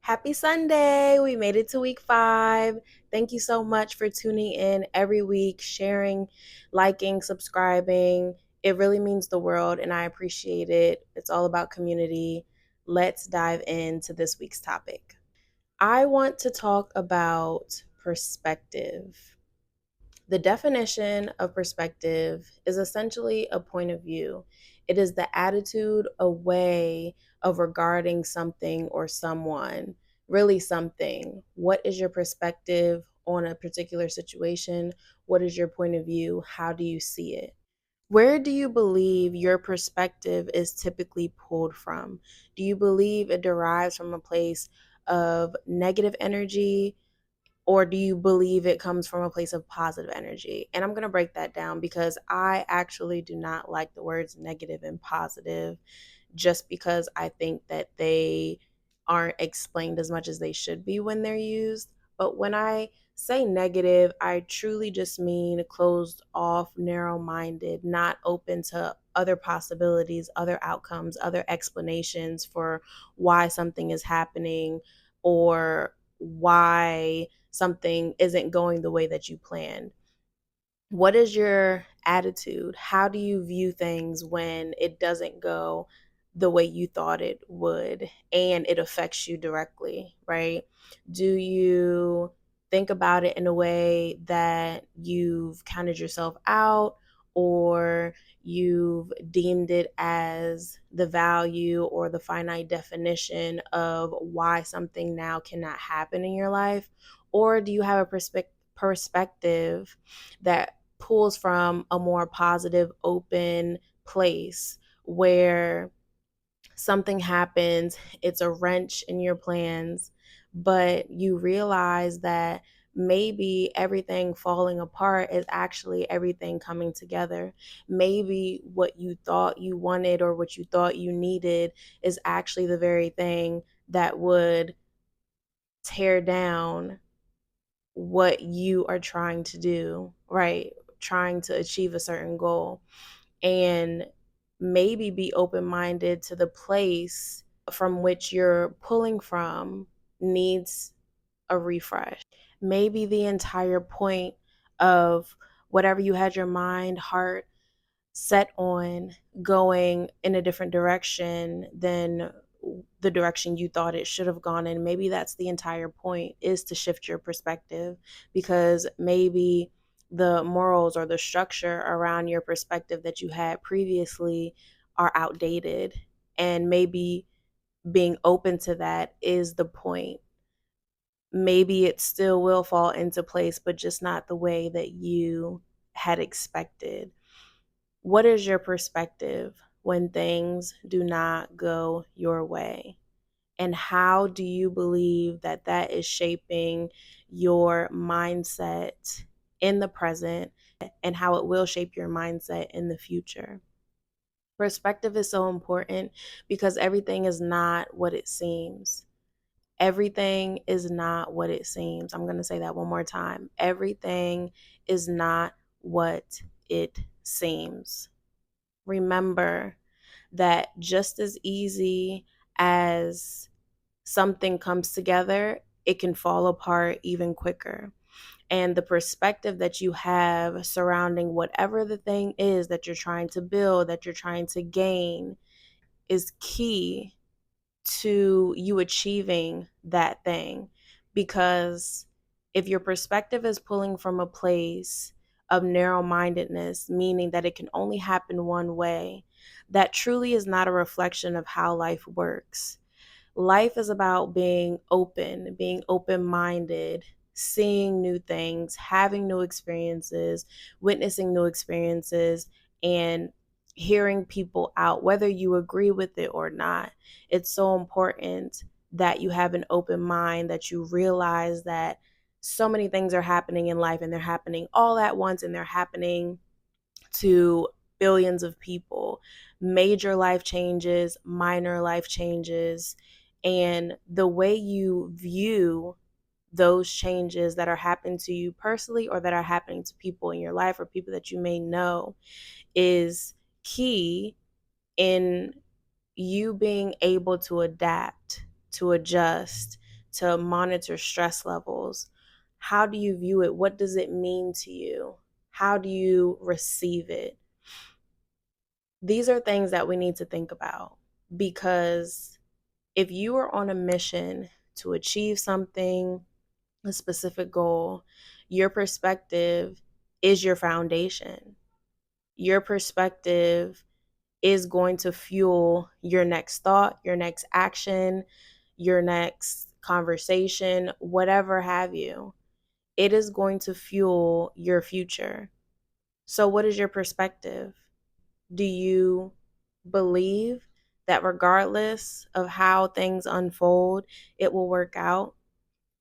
Happy Sunday. We made it to week 5. Thank you so much for tuning in every week, sharing, liking, subscribing. It really means the world and I appreciate it. It's all about community. Let's dive into this week's topic. I want to talk about perspective. The definition of perspective is essentially a point of view. It is the attitude, a way of regarding something or someone, really something. What is your perspective on a particular situation? What is your point of view? How do you see it? Where do you believe your perspective is typically pulled from? Do you believe it derives from a place of negative energy, or do you believe it comes from a place of positive energy? And I'm going to break that down because I actually do not like the words negative and positive, just because I think that they aren't explained as much as they should be when they're used. But when I say negative, I truly just mean closed off, narrow minded, not open to other possibilities, other outcomes, other explanations for why something is happening or why something isn't going the way that you planned. What is your attitude? How do you view things when it doesn't go the way you thought it would and it affects you directly, right? Do you think about it in a way that you've counted yourself out, or you've deemed it as the value or the finite definition of why something now cannot happen in your life? Or do you have a perspective that pulls from a more positive, open place where something happens, it's a wrench in your plans, but you realize that maybe everything falling apart is actually everything coming together. Maybe what you thought you wanted or what you thought you needed is actually the very thing that would tear down what you are trying to do, right? Trying to achieve a certain goal. And maybe be open minded to the place from which you're pulling from needs a refresh. Maybe the entire point of whatever you had your mind, heart set on going in a different direction than the direction you thought it should have gone in. Maybe that's the entire point, is to shift your perspective, because maybe the morals or the structure around your perspective that you had previously are outdated, and maybe being open to that is the point. Maybe it still will fall into place, but just not the way that you had expected. What is your perspective when things do not go your way? And how do you believe that that is shaping your mindset in the present, and how it will shape your mindset in the future? Perspective is so important because everything is not what it seems. Everything is not what it seems. I'm going to say that one more time. Everything is not what it seems. Remember that just as easy as something comes together, it can fall apart even quicker. And the perspective that you have surrounding whatever the thing is that you're trying to build, that you're trying to gain, is key to you achieving that thing. Because if your perspective is pulling from a place of narrow mindedness, meaning that it can only happen one way, that truly is not a reflection of how life works. Life is about being open minded, seeing new things, having new experiences, witnessing new experiences, and hearing people out, whether you agree with it or not. It's so important that you have an open mind, that you realize that so many things are happening in life, and they're happening all at once, and they're happening to billions of people. Major life changes, minor life changes, and the way you view those changes that are happening to you personally, or that are happening to people in your life or people that you may know, is key in you being able to adapt, to adjust, to monitor stress levels. How do you view it? What does it mean to you? How do you receive it? These are things that we need to think about, because if you are on a mission to achieve something, a specific goal, your perspective is your foundation. Your perspective is going to fuel your next thought, your next action, your next conversation, whatever have you. It is going to fuel your future. So, what is your perspective? Do you believe that regardless of how things unfold, it will work out?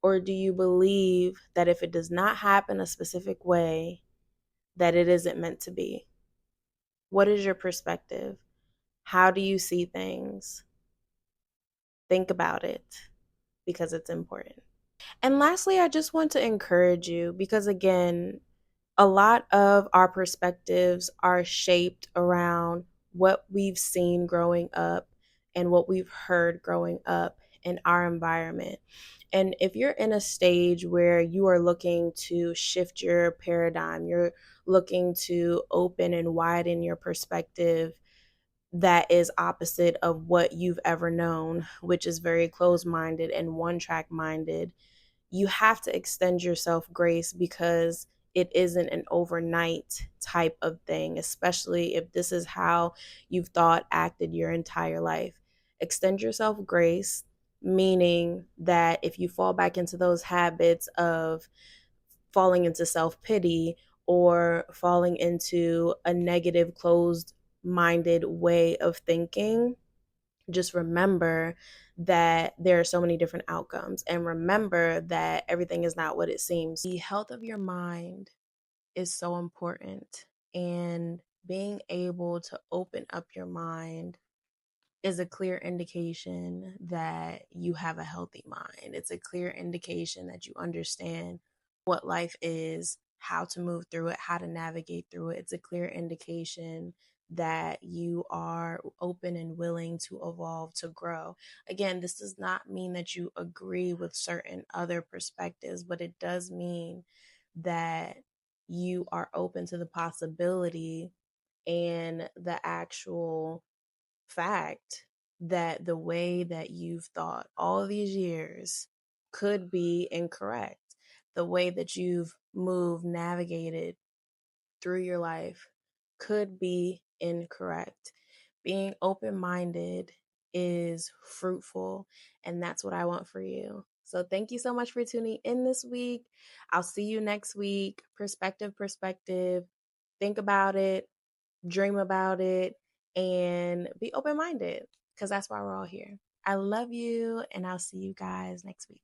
Or do you believe that if it does not happen a specific way, that it isn't meant to be? What is your perspective? How do you see things? Think about it, because it's important. And lastly, I just want to encourage you, because again, a lot of our perspectives are shaped around what we've seen growing up and what we've heard growing up in our environment. And if you're in a stage where you are looking to shift your paradigm, you're looking to open and widen your perspective that is opposite of what you've ever known, which is very closed minded and one track minded, you have to extend yourself grace, because it isn't an overnight type of thing, especially if this is how you've thought, acted your entire life. Extend yourself grace, meaning that if you fall back into those habits of falling into self pity or falling into a negative, closed minded way of thinking, just remember that there are so many different outcomes, and remember that everything is not what it seems. The health of your mind is so important, and being able to open up your mind is a clear indication that you have a healthy mind. It's a clear indication that you understand what life is, how to move through it, how to navigate through it. It's a clear indication that you are open and willing to evolve, to grow. Again, this does not mean that you agree with certain other perspectives, but it does mean that you are open to the possibility and the actual fact that the way that you've thought all these years could be incorrect. The way that you've moved, navigated through your life could be incorrect. Being open minded is fruitful, and that's what I want for you. So, thank you so much for tuning in this week. I'll see you next week. Perspective. Think about it, dream about it, and be open minded, because that's why we're all here. I love you, and I'll see you guys next week.